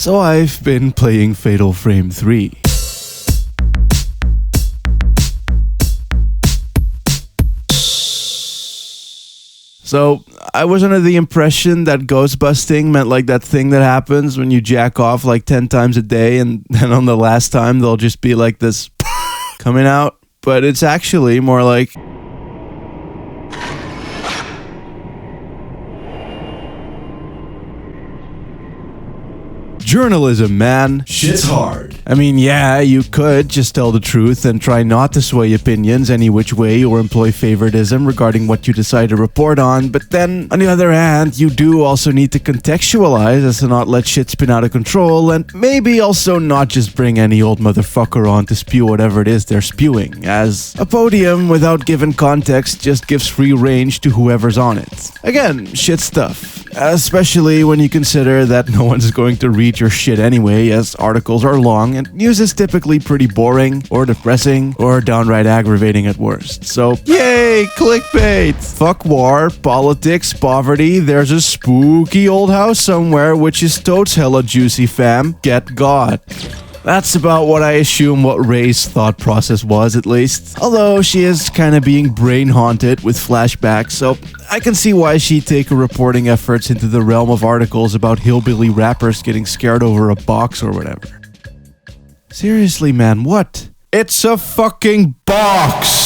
So I've been playing Fatal Frame 3. So, I was under the impression that ghost busting meant like that thing that happens when you jack off like 10 times a day and then on the last time there'll just be like this coming out. But it's actually more like... journalism, man. Shit's hard. I mean, yeah, you could just tell the truth and try not to sway opinions any which way or employ favoritism regarding what you decide to report on, but then, on the other hand, you do also need to contextualize as to not let shit spin out of control and maybe also not just bring any old motherfucker on to spew whatever it is they're spewing, as a podium without given context just gives free range to whoever's on it. Again, shit stuff. Especially when you consider that no one's going to read your shit anyway, as articles are long and news is typically pretty boring, or depressing, or downright aggravating at worst. So, yay, clickbait! Fuck war, politics, poverty, there's a spooky old house somewhere which is totes hella juicy, fam. Get God. That's about what I assume what Ray's thought process was, at least. Although she is kind of being brain-haunted with flashbacks, so I can see why she'd take her reporting efforts into the realm of articles about hillbilly rappers getting scared over a box or whatever. Seriously, man, what? It's a fucking box!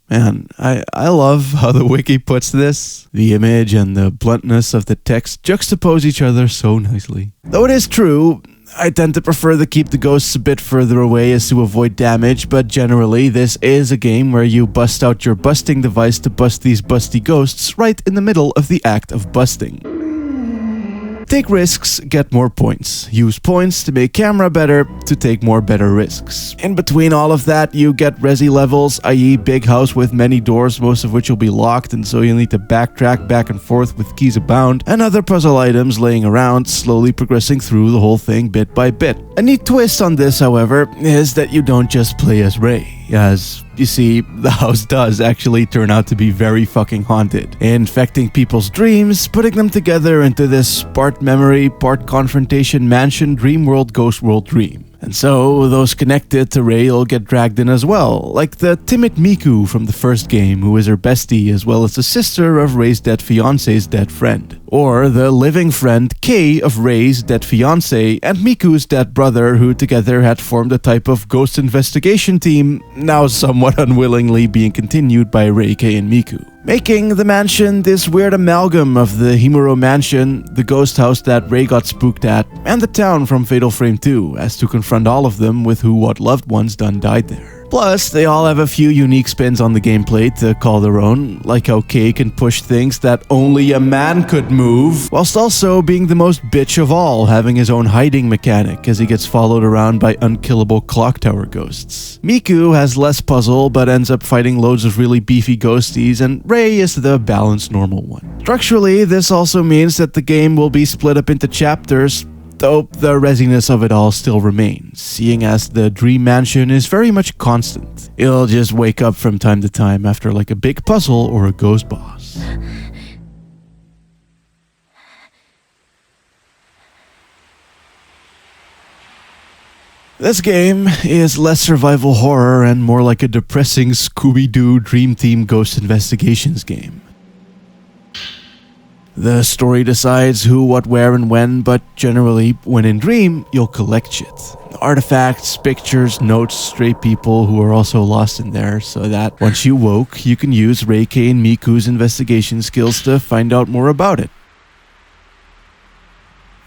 Man, I love how the wiki puts this. The image and the bluntness of the text juxtapose each other so nicely. Though it is true, I tend to prefer to keep the ghosts a bit further away as to avoid damage, but generally this is a game where you bust out your busting device to bust these busty ghosts right in the middle of the act of busting. Take risks, get more points. Use points to make camera better, to take more better risks. In between all of that, you get resi levels, i.e. big house with many doors, most of which will be locked, and so you'll need to backtrack back and forth with keys abound, and other puzzle items laying around, slowly progressing through the whole thing bit by bit. A neat twist on this, however, is that you don't just play as Ray, as you see, the house does actually turn out to be very fucking haunted, infecting people's dreams, putting them together into this part memory, part confrontation mansion dream world ghost world dream. And so, those connected to Ray will get dragged in as well, like the timid Miku from the first game, who is her bestie as well as the sister of Ray's dead fiance's dead friend. Or the living friend Kei of Ray's dead fiance and Miku's dead brother, who together had formed a type of ghost investigation team, now somewhat unwillingly being continued by Ray, Kei, and Miku. Making the mansion this weird amalgam of the Himuro mansion, the ghost house that Ray got spooked at, and the town from Fatal Frame 2, as to confront all of them with who what loved ones done died there. Plus, they all have a few unique spins on the gameplay to call their own, like how Kei can push things that only a man could move, whilst also being the most bitch of all, having his own hiding mechanic as he gets followed around by unkillable clock tower ghosts. Miku has less puzzle but ends up fighting loads of really beefy ghosties, and Ray is the balanced normal one. Structurally, this also means that the game will be split up into chapters, though the resiness of it all still remains, seeing as the dream mansion is very much constant. You'll just wake up from time to time after like a big puzzle or a ghost boss. This game is less survival horror and more like a depressing Scooby-Doo Dream Team Ghost Investigations game. The story decides who, what, where, and when, but generally, when in Dream, you'll collect shit. Artifacts, pictures, notes, stray people who are also lost in there, so that once you woke, you can use Reiki and Miku's investigation skills to find out more about it.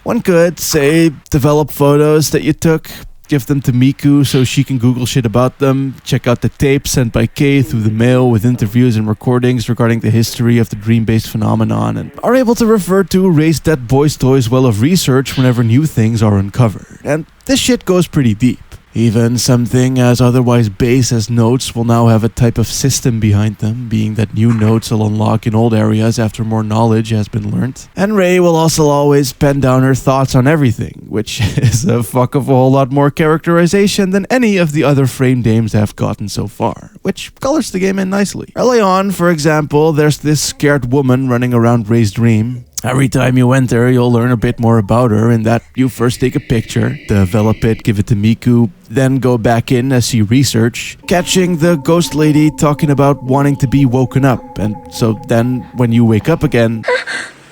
One could, say, develop photos that you took, give them to Miku so she can Google shit about them, check out the tapes sent by Kei through the mail with interviews and recordings regarding the history of the dream-based phenomenon, and are able to refer to Ray's Dead Boys Toys well of research whenever new things are uncovered. And this shit goes pretty deep. Even something as otherwise base as notes will now have a type of system behind them, being that new notes will unlock in old areas after more knowledge has been learnt. And Ray will also always pen down her thoughts on everything, which is a fuck of a whole lot more characterization than any of the other Frame games have gotten so far, which colors the game in nicely. Early on, for example, there's this scared woman running around Ray's dream. Every time you enter, you'll learn a bit more about her in that you first take a picture, develop it, give it to Miku, then go back in as you research, catching the ghost lady talking about wanting to be woken up, and so then when you wake up again,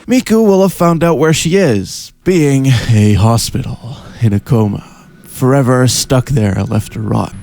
Miku will have found out where she is, being a hospital, in a coma, forever stuck there left to rot.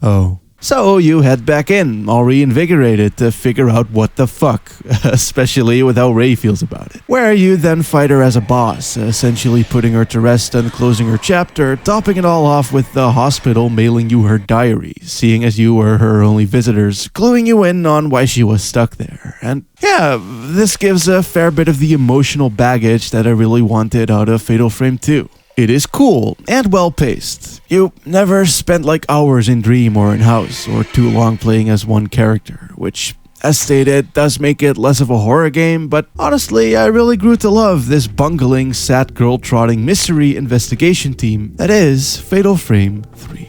Oh. So you head back in, all reinvigorated to figure out what the fuck, especially with how Ray feels about it. Where you then fight her as a boss, essentially putting her to rest and closing her chapter, topping it all off with the hospital mailing you her diary, seeing as you were her only visitors, cluing you in on why she was stuck there. And yeah, this gives a fair bit of the emotional baggage that I really wanted out of Fatal Frame 2. It is cool and well-paced. You never spent like hours in Dream or in House, or too long playing as one character, which, as stated, does make it less of a horror game, but honestly, I really grew to love this bungling, sad girl-trotting mystery investigation team that is Fatal Frame 3.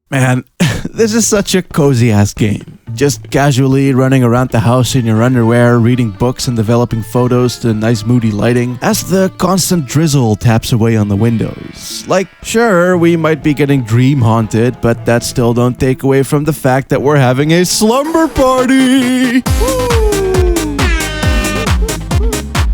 Man, this is such a cozy-ass game. Just casually running around the house in your underwear, reading books and developing photos to nice moody lighting as the constant drizzle taps away on the windows. Like, sure, we might be getting dream haunted, but that still don't take away from the fact that we're having a slumber party! Woo!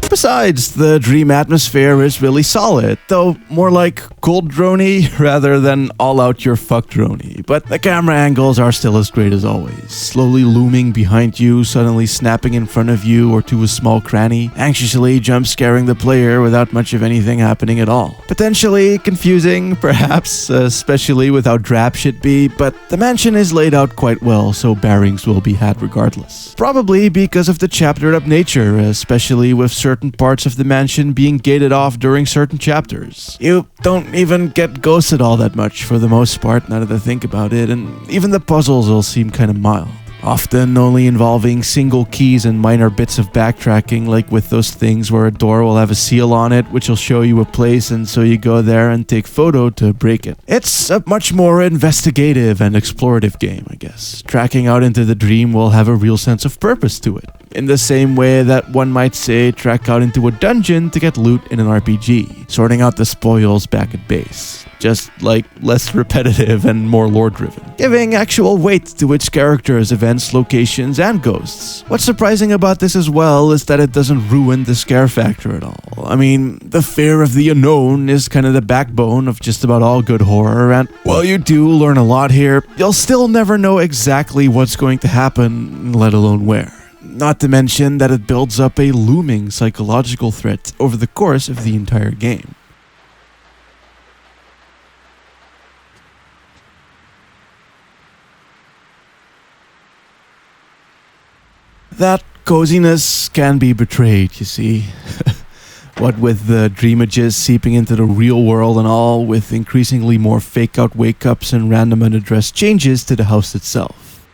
Besides, the Dream atmosphere is really solid, though more like cold droney rather than all-out you're fucked droney. But the camera angles are still as great as always, slowly looming behind you, suddenly snapping in front of you or to a small cranny, anxiously jump-scaring the player without much of anything happening at all. Potentially confusing, perhaps, especially with how drab shit be, but the mansion is laid out quite well, so bearings will be had regardless. Probably because of the chaptered-up nature, especially with certain parts of the mansion being gated off during certain chapters. You don't even get ghosted all that much for the most part, now that I think about it, and even the puzzles will seem kind of mild. Often only involving single keys and minor bits of backtracking, like with those things where a door will have a seal on it which will show you a place, and so you go there and take photo to break it. It's a much more investigative and explorative game, I guess. Tracking out into the dream will have a real sense of purpose to it, in the same way that one might say track out into a dungeon to get loot in an RPG, sorting out the spoils back at base. Just like less repetitive and more lore-driven, giving actual weight to its characters, events, locations, and ghosts. What's surprising about this as well is that it doesn't ruin the scare factor at all. I mean, the fear of the unknown is kind of the backbone of just about all good horror, and while you do learn a lot here, you'll still never know exactly what's going to happen, let alone where. Not to mention that it builds up a looming psychological threat over the course of the entire game. That coziness can be betrayed, you see. What with the dreamages seeping into the real world and all, with increasingly more fake-out wake-ups and random unaddressed changes to the house itself.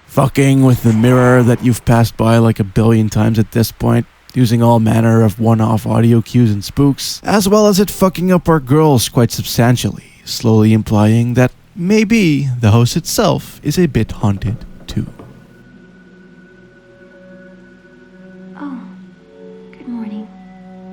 Fucking with the mirror that you've passed by like a billion times at this point, using all manner of one-off audio cues and spooks, as well as it fucking up our girls quite substantially, slowly implying that maybe the house itself is a bit haunted too. Oh, good morning.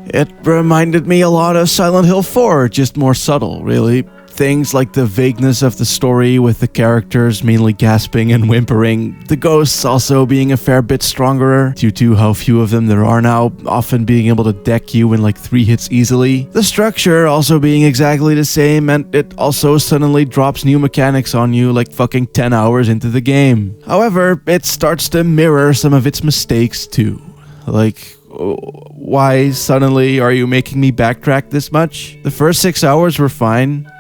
It reminded me a lot of Silent Hill 4, just more subtle, really. Things like the vagueness of the story with the characters mainly gasping and whimpering, the ghosts also being a fair bit stronger due to how few of them there are now, often being able to deck you in like 3 hits easily, the structure also being exactly the same, and it also suddenly drops new mechanics on you like fucking 10 hours into the game. However, it starts to mirror some of its mistakes too. Like, why suddenly are you making me backtrack this much? The first 6 hours were fine.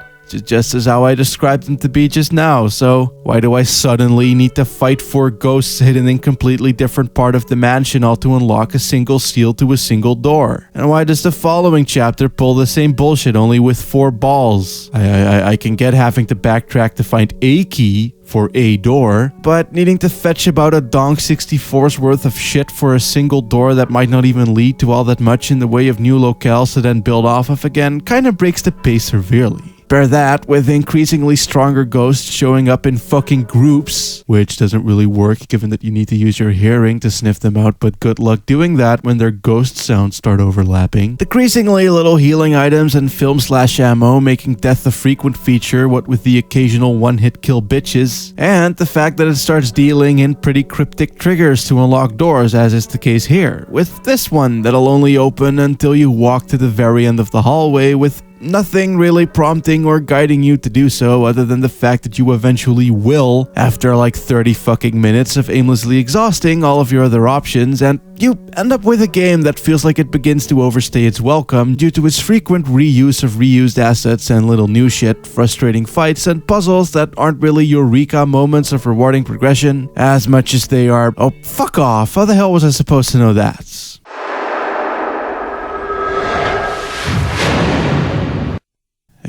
just as how I described them to be just now, so why do I suddenly need to fight 4 ghosts hidden in completely different part of the mansion all to unlock a single seal to a single door? And why does the following chapter pull the same bullshit only with 4 balls? I can get having to backtrack to find a key for a door, but needing to fetch about a donk 64's worth of shit for a single door that might not even lead to all that much in the way of new locales to then build off of again kinda breaks the pace severely. Pair that with increasingly stronger ghosts showing up in fucking groups, which doesn't really work given that you need to use your hearing to sniff them out, but good luck doing that when their ghost sounds start overlapping. Decreasingly little healing items and film/ammo making death a frequent feature, what with the occasional one-hit kill bitches, and the fact that it starts dealing in pretty cryptic triggers to unlock doors, as is the case here, with this one that'll only open until you walk to the very end of the hallway with nothing really prompting or guiding you to do so other than the fact that you eventually will after like 30 fucking minutes of aimlessly exhausting all of your other options, and you end up with a game that feels like it begins to overstay its welcome due to its frequent reuse of reused assets and little new shit, frustrating fights, and puzzles that aren't really eureka moments of rewarding progression as much as they are, oh fuck off, how the hell was I supposed to know that?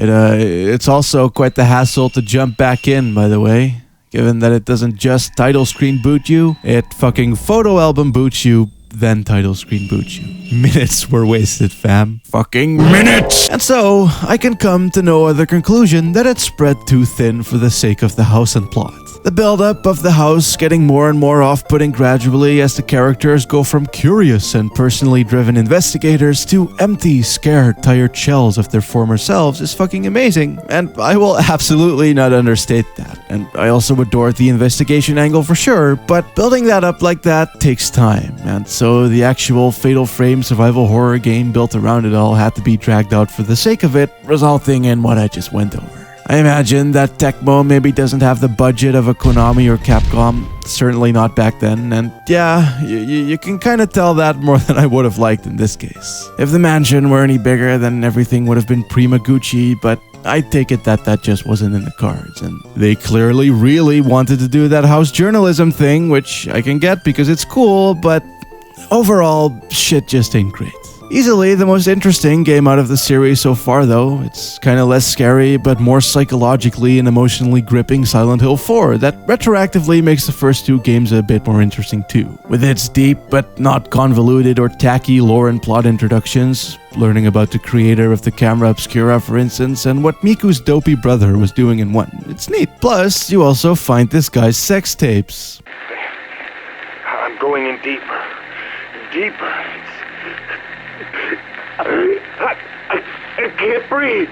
It's also quite the hassle to jump back in, by the way, given that it doesn't just title screen boot you, it fucking photo album boots you, then title screen boots you. Minutes were wasted, fam. Fucking minutes! And so, I can come to no other conclusion that it's spread too thin for the sake of the house and plot. The build-up of the house getting more and more off-putting gradually as the characters go from curious and personally driven investigators to empty, scared, tired shells of their former selves is fucking amazing, and I will absolutely not understate that. And I also adore the investigation angle for sure, but building that up like that takes time, and so the actual Fatal Frame survival horror game built around it all had to be dragged out for the sake of it, resulting in what I just went over. I imagine that TECMO maybe doesn't have the budget of a Konami or Capcom, certainly not back then, and yeah, you can kind of tell that more than I would have liked in this case. If the mansion were any bigger, then everything would have been prima Gucci, but I take it that that just wasn't in the cards, and they clearly really wanted to do that house journalism thing, which I can get because it's cool, but overall, shit just ain't great. Easily the most interesting game out of the series so far though, it's kinda less scary but more psychologically and emotionally gripping Silent Hill 4 that retroactively makes the first 2 games a bit more interesting too. With its deep but not convoluted or tacky lore and plot introductions, learning about the creator of the camera obscura for instance, and what Miku's dopey brother was doing in one. It's neat. Plus, you also find this guy's sex tapes. I'm going in deeper. Deeper. I can't breathe.